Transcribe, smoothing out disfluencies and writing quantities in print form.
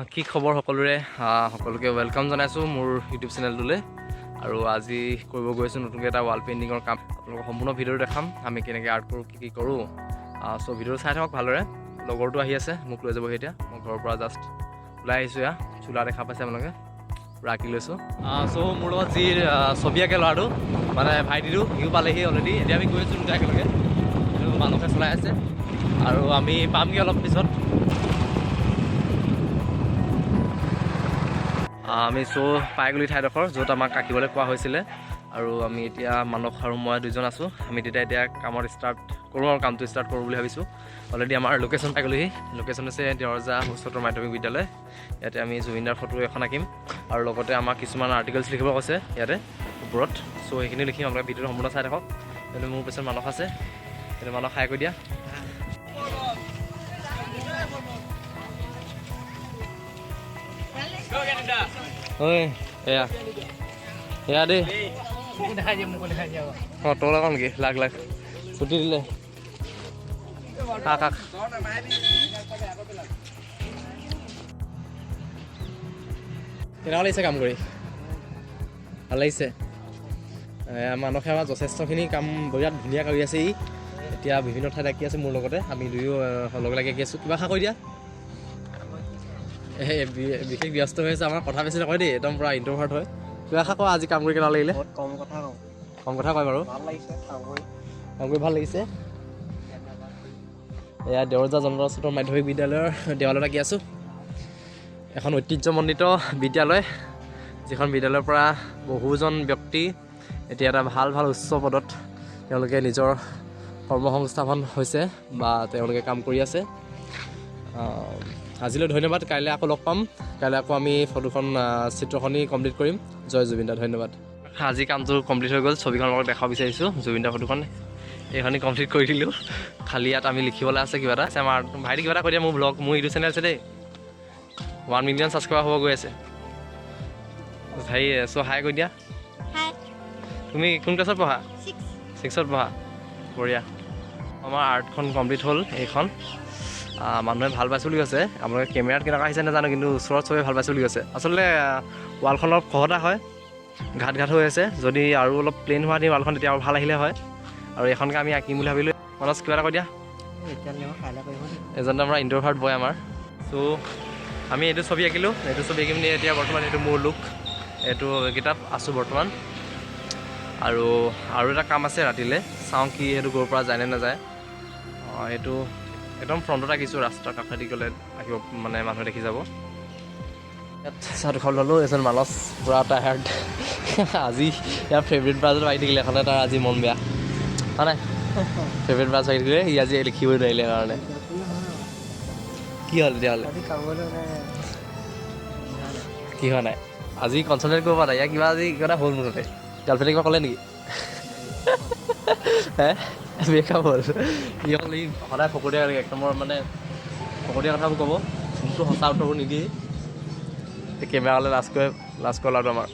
কি খবৰ সকলোৰে সকলোকে ওয়েলকাম জনাইছোঁ মোৰ ইউটিউব চেনেলটোলৈ। আৰু আজি কৰিব গৈছোঁ নতুনকৈ এটা ৱাল পেইণ্টিঙৰ কাম। আপোনালোকক সম্পূৰ্ণ ভিডিঅ' দেখাম আমি কেনেকৈ আৰ্ট কৰোঁ, কি কৰোঁ। চ' ভিডিঅ'টো চাই থাকক ভালদৰে। লগৰটো আহি আছে, মোক লৈ যাবহি এতিয়া। মই ঘৰৰ পৰা জাষ্ট ওলাই আহিছোঁ। চোলা দেখা পাইছে আপোনালোকে, পূৰা আঁকি লৈছোঁ। চ' মোৰ লগত যি ছবি আঁকে ল'ৰাটো, মানে ভাইটিটো, সিও পালেহি অলৰেডি। এতিয়া আমি গৈ আছোঁ দুটা একেলগে, মানুহে চলাই আছে আৰু আমি পামগৈ অলপ পিছত। আমি পাইগুলি ঠাইডোখৰ য'ত আমাক আঁকিবলৈ কোৱা হৈছিলে। আৰু আমি এতিয়া মানস আৰু মই দুজন আছোঁ। আমি এতিয়া কামত ষ্টাৰ্ট কৰোঁ আৰু কামটো ষ্টাৰ্ট কৰোঁ বুলি ভাবিছোঁ। অলৰেডি আমাৰ লোকেশ্যন পাইগ'লোহি। লোকেশ্যন হৈছে দেৱৰজা উচ্চতৰ মাধ্যমিক বিদ্যালয়। ইয়াতে আমি জুবিনদাৰ ফটো এখন আঁকিম আৰু লগতে আমাক কিছুমান আৰ্টিকেলছ লিখিব কৈছে ইয়াতে ওপৰত। চ' সেইখিনি লিখিম। আপোনালোকে ভিডিঅ'টো সম্পূৰ্ণ চাই থাকক। কিন্তু মোৰ পিছত মানস আছে, সেইটো মানস খাই কৈ দিয়া। ঐ এয়া এয়া দেই তোৰ লগত নেকি? লাখ লাখ ছুটি দিলে কাক কেনেকুৱা লাগিছে কাম কৰি? ভাল লাগিছে। মানসে আমাৰ যথেষ্টখিনি কাম বিৰাট ধুনীয়া কৰি আছে। এতিয়া বিভিন্ন ঠাইত আঁকি আছে মোৰ লগতে। আমি দুয়ো লগে লাগি আঁকি আছোঁ। কিবা আশা কৰি দিয়া। বিশেষ ব্যস্ত হৈ আছে, আমাৰ কথা বেছি নকয় দেই, একদম পূৰা ইণ্ট্ৰভাৰ্ট হয়। কিবা আশা কোৱা আজি কাম কৰি কেনেকুৱা লাগিলে? কম কথা কয় বাৰু। কাম কৰি ভাল লাগিছে। এয়া দেৱৰজা উচ্চতৰ মাধ্যমিক বিদ্যালয়ৰ দেৱালত আঁকি আছোঁ। এখন ঐতিহ্যমণ্ডিত বিদ্যালয়, যিখন বিদ্যালয়ৰ পৰা বহুজন ব্যক্তি এতিয়া এটা ভাল উচ্চ পদত তেওঁলোকে নিজৰ কৰ্মসংস্থাপন হৈছে বা তেওঁলোকে কাম কৰি আছে। আজিলৈ ধন্যবাদ। কাইলৈ আকৌ লগ পাম। কাইলৈ আকৌ আমি চিত্ৰখনি কমপ্লিট কৰিম। জয় জুবিনদা, ধন্যবাদ। আজি কামটো কমপ্লিট হৈ গ'ল। ছবিখনৰ লগত দেখাব বিচাৰিছোঁ জুবিনদা ফটোখন। এইখনি কমপ্লিট কৰি দিলোঁ। খালি ইয়াত আমি লিখিবলৈ আছে কিবা এটা। আমাৰ ভাইটি কিবা এটা কৈ দিয়া। মোৰ ইউটিউব চেনেল আছে দেই, 1 মিলিয়ন ছাবস্ক্ৰাইবাৰ হ'ব গৈ আছে। চ' হাই কৈ দিয়া। তুমি কোন ক্লাছত পঢ়া? 6ত পঢ়া। বঢ়িয়া। আমাৰ আৰ্টখন কমপ্লিট হ'ল। এইখন মানুহে ভাল পাইছোঁ বুলি কৈছে। আপোনালোকে কেমেৰাত কেনেকুৱা আহিছে নাজানো, কিন্তু ওচৰত চবেই ভাল পাইছোঁ বুলি কৈছে। আচলতে ৱালখন অলপ খহটা হয়, ঘাট হৈ আছে। যদি আৰু অলপ প্লেইন হোৱা দিম ৱালখন, তেতিয়া আৰু ভাল আহিলে হয়। আৰু এইখনকে আমি আঁকিম বুলি ভাবিলোঁ। মনত কিবা এটা কৈ দিয়া। এজন আমাৰ ইণ্ট্ৰভাৰ্ট বয় আমাৰ। চ' আমি এইটো ছবি আঁকিলোঁ। এইটো ছবি আঁকিম এতিয়া বৰ্তমান এইটো মোৰ লুক। এইটো এইকেইটাত আছোঁ বৰ্তমান। আৰু এটা কাম আছে ৰাতিলৈ, চাওঁ কি সেইটো ক'ৰ পৰা যায় নে নাযায়। এইটো একদম ফ্ৰণ্টত আঁকিছোঁ, ৰাস্তাৰ কাষেদি গ'লে আঁকিব মানে মানুহে দেখি যাব। ইয়াত চাহটো খাব ল'লোঁ। এজন মানস পূৰা টায়াৰ্ড। আজি ইয়াৰ ফেভৰেট ব্ৰাজত আহি থাকিলে এখনে, তাৰ আজি মন বেয়া হয় নাই? ফেভৰেট ব্ৰাজ আহি থাকিলে, সি আজি লিখিবই নোৱাৰিলে কাৰণে। কি হ'ল তেতিয়াহ'লে? কি হোৱা নাই? আজি কনচেনট্ৰেট কৰিব পৰা নাই। ইয়াৰ কিবা এটা হ'ল মুঠতে। গাৰ্লফ্ৰেণ্ডে কিবা ক'লে নেকি? মেকআপ হ'ল। কি হ'ল? ই সদায় ফকতীয়া একদমৰ মানে ফকতীয়া কথাবোৰ ক'ব, যোনটো সঁচা উত্তৰবোৰ নিদিয়ে। কেমেৰালৈ লাজ কৰে ল'ৰাটো আমাৰ।